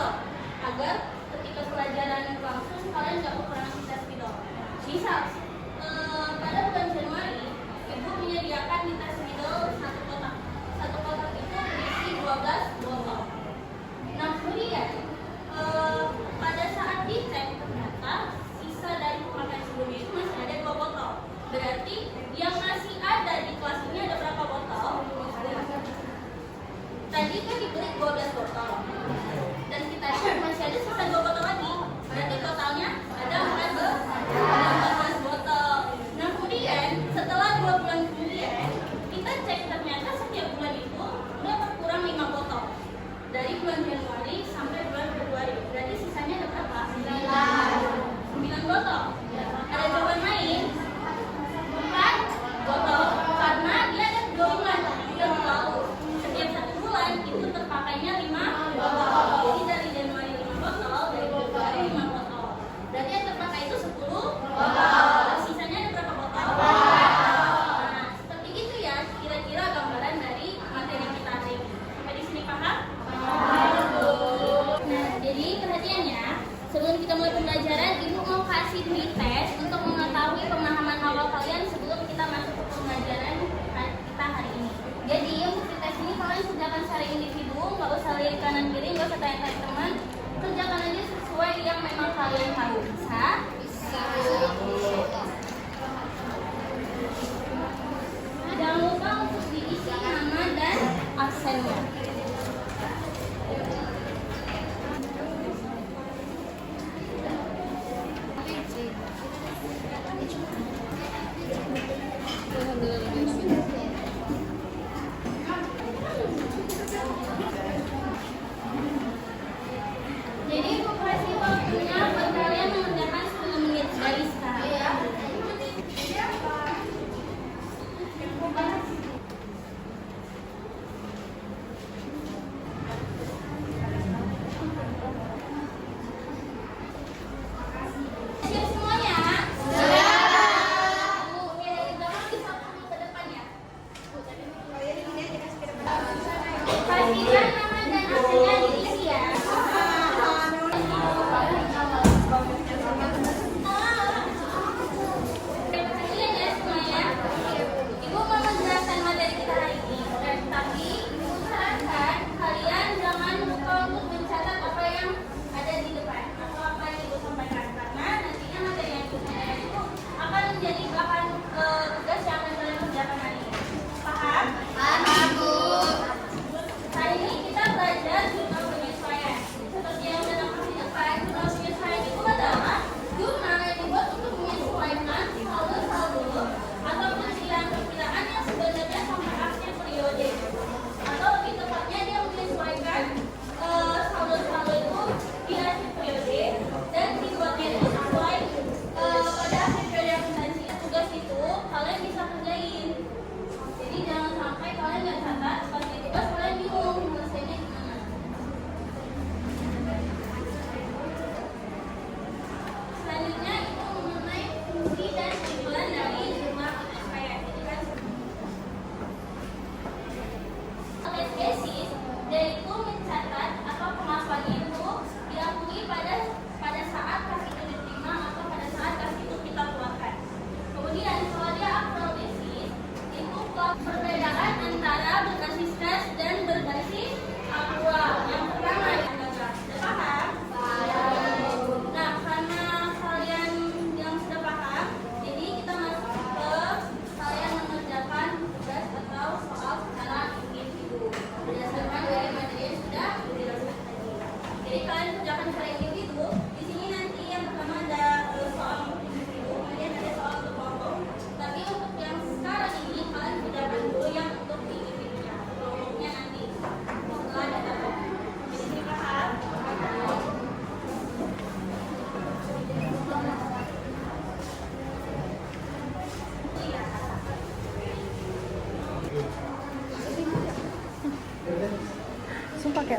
spidol agar ketika pelajaran langsung kalian nggak kekurangan kita spidol. Misal pada bulan Januari ibu menyediakan kita spidol satu kotak itu berisi 12 botol. Nah kemudian pada saat dicek ternyata sisa dari pemakaian sebelumnya itu masih ada 2 botol. Berarti yang masih ada di kelas ini ada berapa botol? Tadi kan dibeli 12 botol dan kita cek masih ada sisa 2 botol lagi. Berarti totalnya ada 14 botol. Nah kemudian setelah 2 bulan kemudian kita cek ternyata setiap bulan itu udah berkurang 5 botol. Dari bulan Januari sampai bulan Februari. Berarti sisanya ada berapa? 9 botol. Ada jawaban lain? 4 botol. Karena dia ada 2 bulan. Kita tahu setiap 1 bulan itu terpakainya 5 botol. Jadi dari Januari 5 botol, dari Februari 5 botol. Berarti yang terpakai itu 10 botol. Sisanya ada berapa botol? Nah, seperti itu ya kira-kira gambaran dari materi kita hari ini. Sampai di sini paham? Nah, jadi perhatiannya, sebelum kita mulai pembelajaran, Ibu mau kasih dulu tes untuk mengetahui pemahaman awal kalian sebelum kita masuk ke pembelajaran kita hari ini. Jadi untuk di tes ini kalian kerjakan secara individu, nggak usah lihat kanan kiri, nggak usah tanya-tanya teman. Kerjakan aja sesuai yang memang kalian tahu. Bisa? Jangan lupa untuk diisi nama dan absennya. Jadi Ibu kasih waktunya buat kalian mengerjakan 10 menit dari sekarang. Siap semuanya? Oke, dari belakang bisa ke depan ya. Pastikan nama dan absennya diisi ya. Perhatian ya semuanya. Ibu mau menjelaskan materi kita hari ini. Tapi Ibu sarankan kalian jangan lupa untuk mencatat apa yang ada di depan atau apa yang Ibu sampaikan, karena nantinya materi yang Ibu sampaikan itu akan menjadi bahan tugas yang akan kalian kerjakan hari ini. Paham? Paham, Bu. Hari ini kita belajar jurnal penyesuaian. Seperti yang sudah nampak di depan, jurnal penyesuaian itu adalah jurnal yang dibuat untuk menyesuaikan saldo-saldo atau perkiraan-perkiraan yang sebenarnya sampai akhir periode. Atau lebih tepatnya dia menyesuaikan saldo-saldo itu di akhir periode dan dibuatnya itu sesuai pada akhir periode yang nantinya tugas itu kalian bisa kerjain. Jadi jangan sampai kalian nggak catat, pas di tugas kalian bingung nyelesainnya gimana. Selanjutnya itu mengenai fungsi dan tujuan dari jurnal penyesuaian. Jadi kan tesis yaitu mencatat atau kemampuan itu diakui pada saat kas itu diterima atau pada saat kas itu kita keluarkan. Kemudian kalau dia aktualisis itu perbedaan antara berbasis kas dan berbasis aktual. Yang pertama sudah paham? Nah, karena kalian yang sudah paham, jadi kita masuk ke kalian mengerjakan tugas atau soal secara individu berdasarkan dari materi yang sudah dilakukan tadi. Jadi kalian kerjakan secara individu. Di sini nanti yang pertama ada soal untuk individu, kemudian ada soal untuk kelompok. Tapi untuk yang sekarang ini kalian kerjakan dulu yang untuk individunya, kelompoknya nanti setelah ada kelompok. Di sini paham? Sumpah Kat.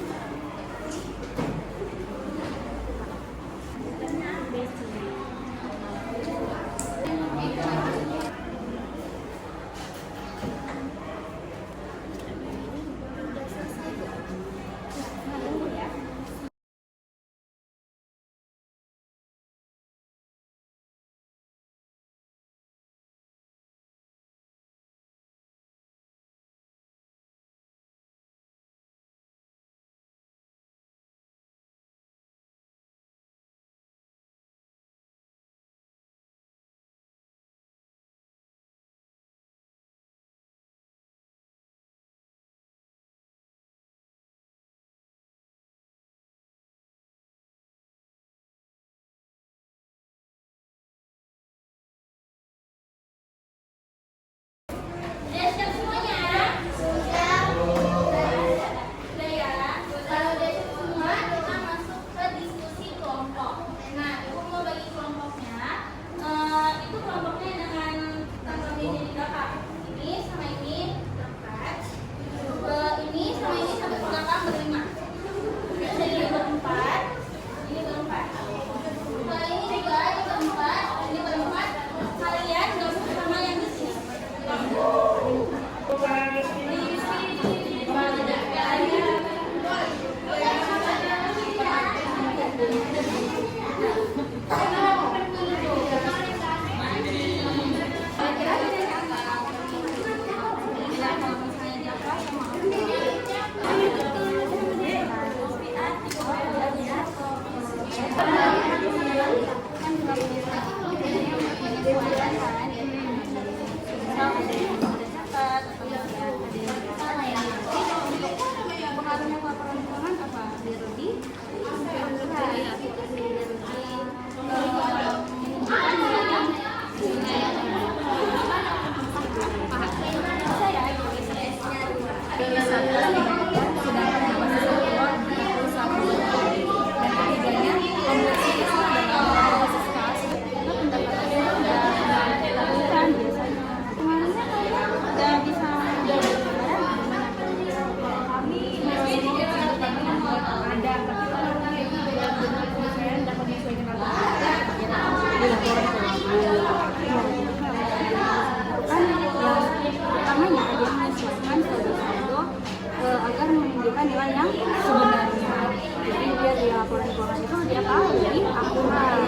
agar menunjukkan nilai yang sebenarnya. Jadi biar di laporan keuangan itu dia tahu jadi akurat.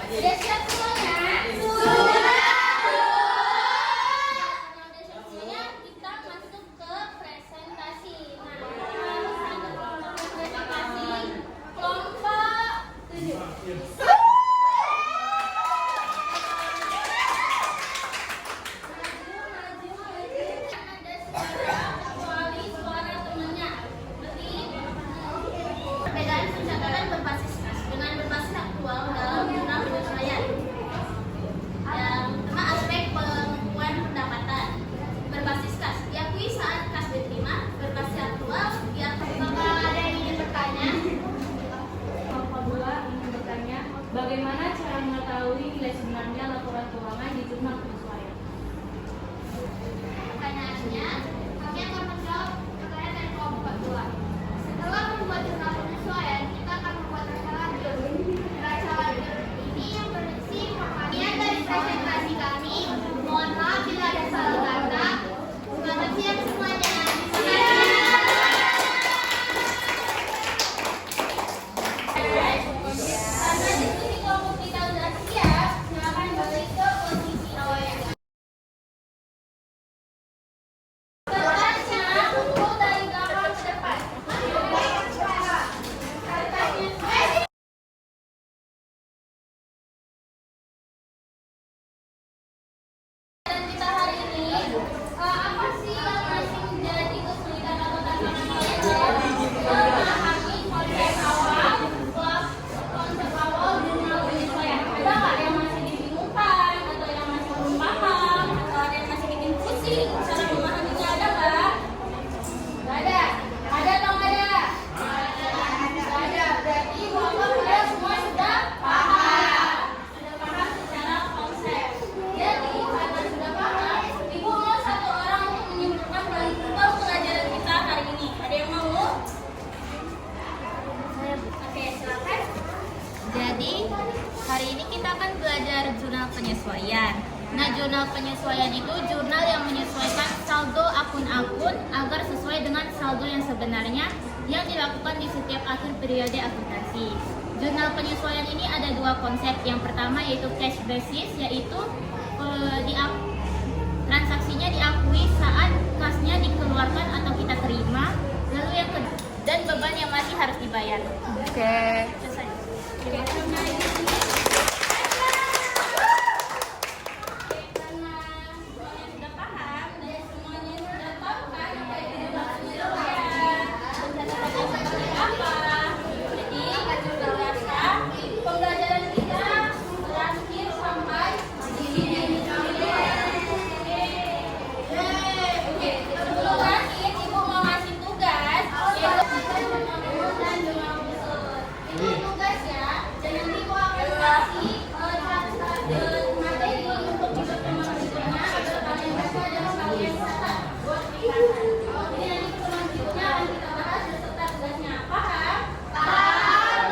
Sudah siap semuanya? Semuanya kita masuk ke presentasi. Nah, presentasi kelompok 7. Kecuali suara temannya. Perbedaan pencatatan berbasis kas dengan berbasis aktual dalam jurnal penyesuaian. Yang pertama aspek pengukuhan pendapatan berbasis kas diakui saat kas diterima, berbasis aktual diakui. Apakah ada yang ingin bertanya? Kelompok 2 ingin bertanya, bagaimana cara mengetahui nilai sebenarnya laporan keuangan di jurnal penyesuaian? Pertanyaannya, kami akan menjawab pertanyaan dari kelompok 2. Setelah membuat jurnal penyesuaian, kita akan membuat rancangan jurnal. Rancangan jurnal ini yang berisi informasi dari presentasi kami. Mohon maaf bila ada salah kata. Selamat siang semuanya. Karena diskusi kelompok kita sudah siap, silakan balik ke posisi awalnya. Kertasnya kumpul dari belakang ke depan. Dan kita hari ini, apa sih yang masih menjadi kesulitan atau tantangan kalian dalam memahami konsep awal jurnal penyesuaian? Ada nggak yang masih dibingungkan atau yang masih belum paham atau ada yang masih bikin pusing cara memahaminya? Ada nggak? Nggak ada. Ada atau nggak ada? Nggak ada. Berarti bapak kalian semua sudah paham. Sudah paham secara konsep. Jadi karena sudah paham, ibu mau satu orang untuk menyimpulkan penutup pelajaran kita hari ini. Ada yang mau? Oke, silakan. Jadi, hari ini kita akan belajar jurnal penyesuaian. Nah, jurnal penyesuaian itu jurnal yang menyesuaikan saldo akun-akun agar sesuai dengan saldo yang sebenarnya yang dilakukan di setiap akhir periode akuntansi. Jurnal penyesuaian ini ada dua konsep. Yang pertama yaitu cash basis, yaitu transaksinya diakui saat kasnya dikeluarkan atau kita terima. Lalu yang kedua, dan beban yang masih harus dibayar. Oke. Selesai. Karena semuanya sudah paham dan semuanya sudah tahu kan apa itu jurnal penyesuaian, pencatatan seperti apa. Jadi kita rasa pembelajaran kita berakhir sampai di sini. Oke, sebelum akhir ibu mau ngasih tugas yaitu jurnal dan jurnal khusus. Ini tugasnya dan nanti ibu akan kasih materi untuk bisa berikutnya agar kalian baca dan kalian catat buat ringkasan. Jadi nanti pertemuan berikutnya akan kita bahas beserta tugasnya. Paham? Paham.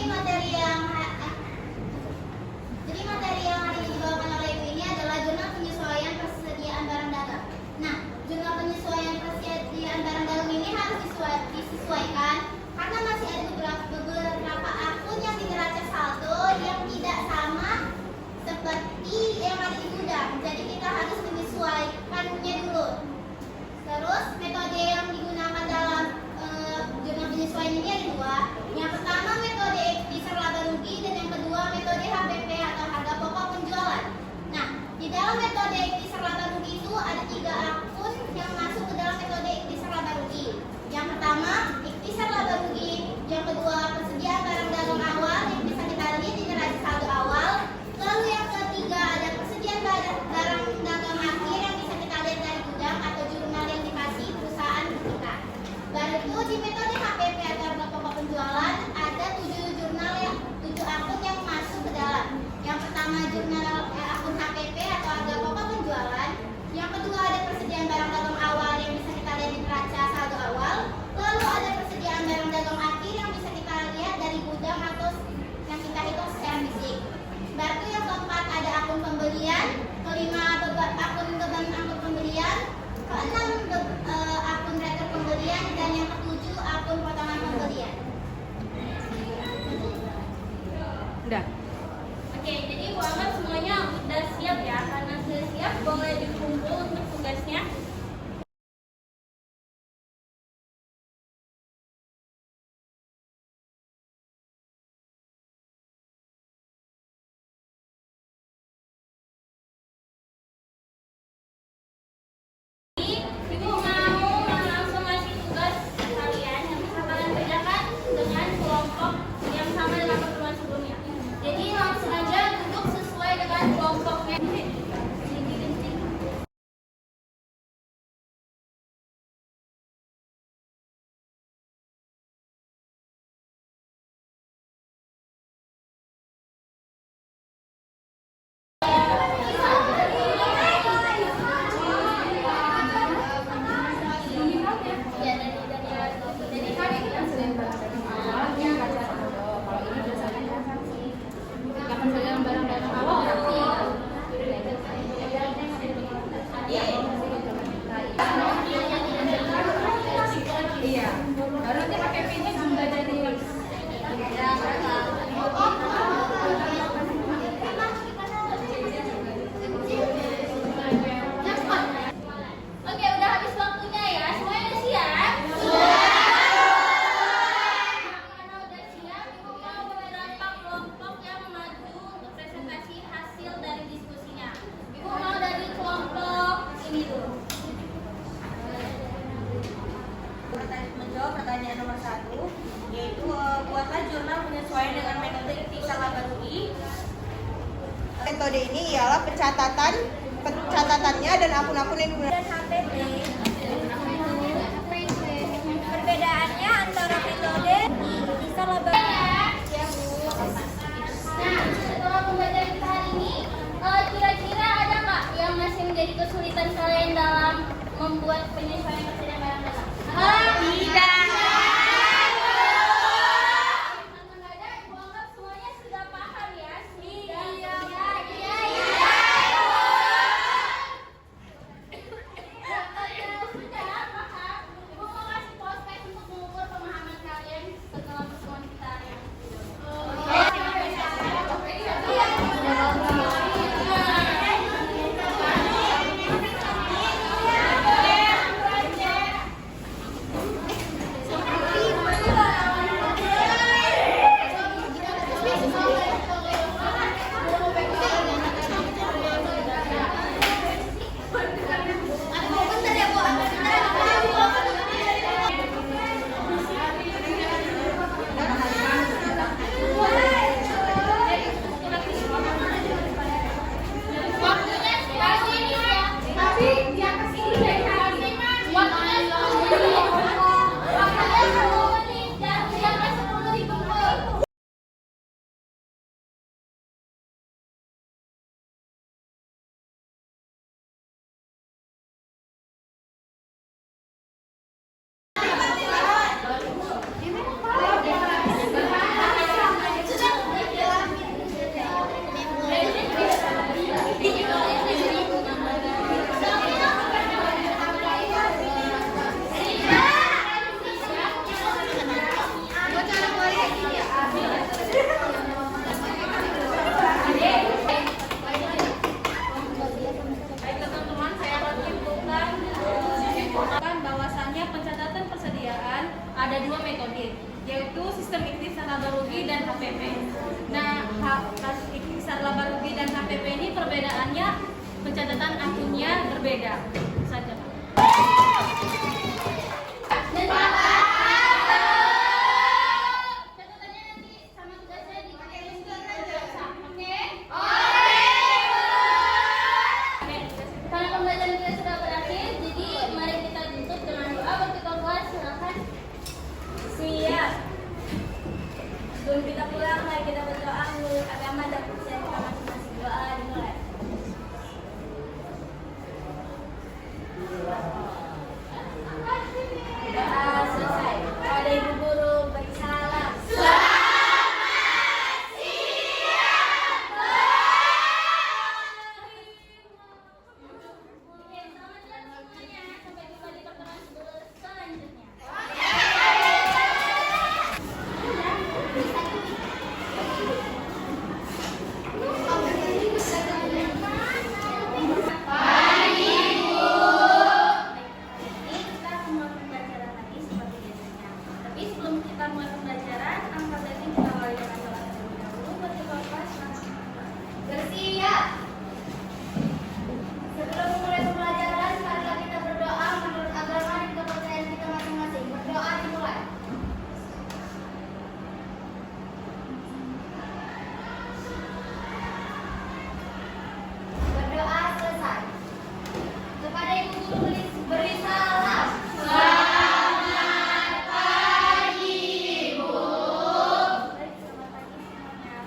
materi yang hari ini dibawakan oleh Ibu ini adalah jurnal penyesuaian persediaan barang dagang. Nah, jurnal penyesuaian persediaan barang dagang ini harus disesuaikan karena masih ada beberapa akun yang di neraca saldo yang tidak sama seperti yang ada di gudang. Jadi kita harus menyesuaikannya dulu. Terus metode yang digunakan dalam jurnal penyesuaian ini ada dua. Yang pertama metode ekvisor laba rugi dan yang kedua metode HPP atau harga pokok penjualan. Nah, di dalam metode ekvisor laba rugi itu ada 3 akun yang masuk ke dalam metode ekvisor laba rugi. Yang pertama ekvisor laba rugi, yang kedua persediaan barang dagang awal yang bisa kita lihat di neraca saldo awal. Lalu yang ketiga ada persediaan barang dagang akhir yang bisa kita lihat dari gudang atau jurnal yang dikasih perusahaan kita. Baru itu di metode HPP atau harga pokok penjualan ada 7 akun yang masuk ke dalam. Yang pertama jurnal akun HPP atau harga pokok penjualan. Yang kedua ada persediaan barang dagang awal yang bisa kita lihat di neraca saldo awal. Lalu ada persediaan barang dagang akhir yang bisa kita lihat dari gudang atau yang kita hitung secara fisik. Baru yang keempat ada akun pembelian, kelima akun beban angkut pembelian, keenam akun rekor pembelian, dan yang ketujuh akun potongan pembelian. Udah. Oke, jadi Bu Amar semuanya udah siap ya. Karena sudah siap, boleh dikumpul untuk tugasnya. Ibu mau langsung ngasih tugas kalian yang bisa kalian kerjakan dengan kelompok yang sama dengan pertemuan sebelumnya. Jadi langsung aja duduk sesuai dengan kelompoknya. Oke, udah habis waktunya ya. Semuanya udah siap? Karena udah siap, Ibu mau beberapa kelompok yang maju untuk presentasi hasil dari diskusinya. Ibu mau dari kelompok ini dulu. Menjawab pertanyaan nomor 1, yaitu buatlah jurnal penyesuaian dengan metode ekvisor laba rugi. Metode ini ialah pencatatannya dan akun-akun yang digunakan. HPP. Perbedaannya antara metode ekvisor laba Ya, Bu. Nah, setelah pembelajaran kita hari ini, kira-kira ada nggak yang masih menjadi kesulitan kalian dalam membuat penyesuaian persediaan barang dagang? Tidak. Nggak ada, Ibu anggap semuanya sudah paham ya? Iya. Sudah paham. Ibu mau kasih podcast untuk mengukur pemahaman kalian setelah pertemuan kita hari ini. ada dua metode, yaitu sistem ikhtisar laba rugi dan HPP. Nah, ikhtisar laba rugi dan HPP ini perbedaannya pencatatan akunnya berbeda saja. Catatannya nanti sama tugasnya dikirim ke Jasa. Oke? Karena pembelajaran kita sudah berakhir, jadi mari kita tutup dengan doa berkata. Silakan. Siap. Sebelum kita pulang, mari kita berdoa menurut agama dan kepercayaan kita masing-masing. Doa dimulai. Doa selesai. Pada ibu guru bagi salam. Oke, selamat jalan semuanya. Sampai jumpa di pertemuan selanjutnya. Kita mulai pembelajaran lagi seperti biasanya. Tapi sebelum kita mulai pembelajaran, angkat tangan kita awali dengan doa terlebih dahulu. Berdoa kelas bersiap. Sebelum memulai pembelajaran, marilah kita berdoa menurut agama dan kepercayaan kita masing-masing. Berdoa dimulai. Berdoa selesai. Kepada ibu guru beri salam. Selamat pagi, Ibu. Baik, selamat pagi semuanya.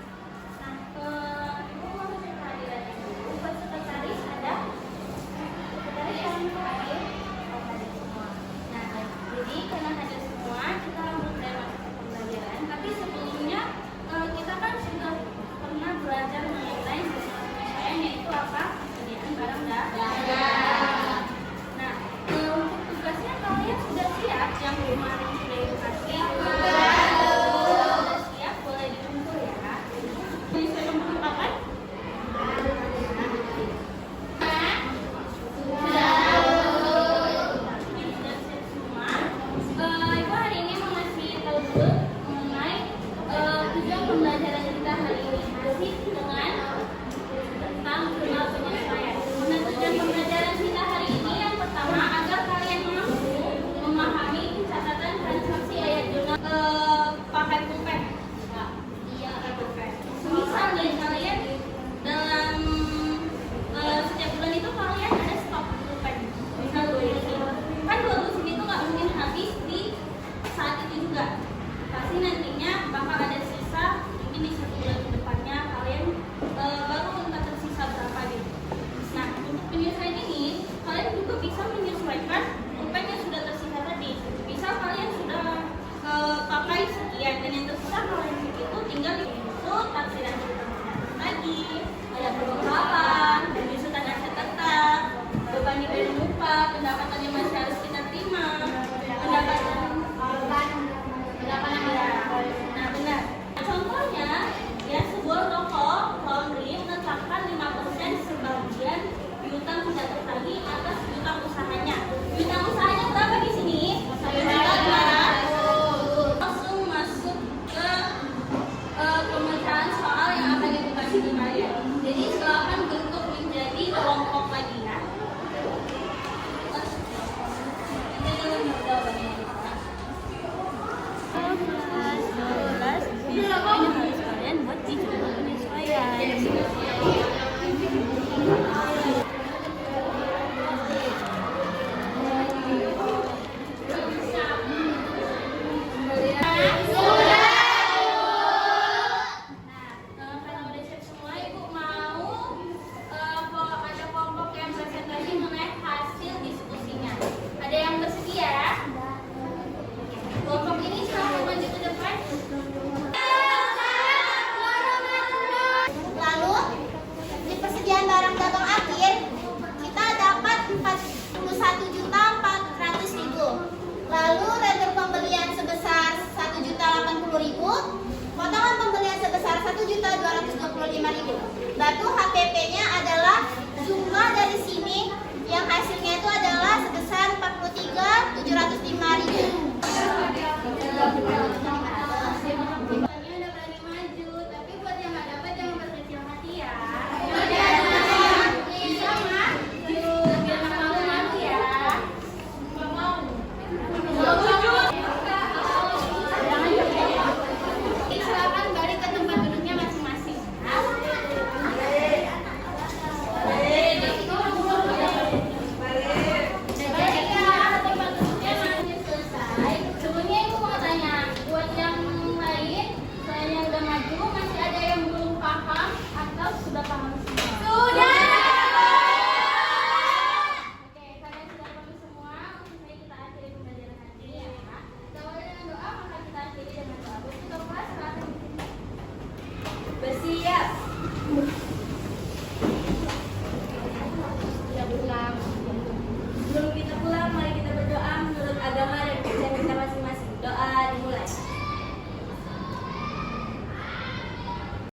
Nah, Ibu mau cerita lagi dulu. Buat sekretaris ada? Sekretaris yang hadir? Oh, hadir semua. Nah, jadi karena hadir semua, kita langsung mulai masuk ke pembelajaran. Tapi sebelumnya kita kan sudah pernah belajar mengenai penyesuaian, yaitu apa? Persediaan barang dagangan. Nah, untuk tugasnya kalian sudah siap? Yang kemarin sudah Ibu kasih? Sudah siap? Boleh dikumpul ya. Bisa memperkenalkan? Sudah siap semua. Ibu hari ini mau ngasih tahu dulu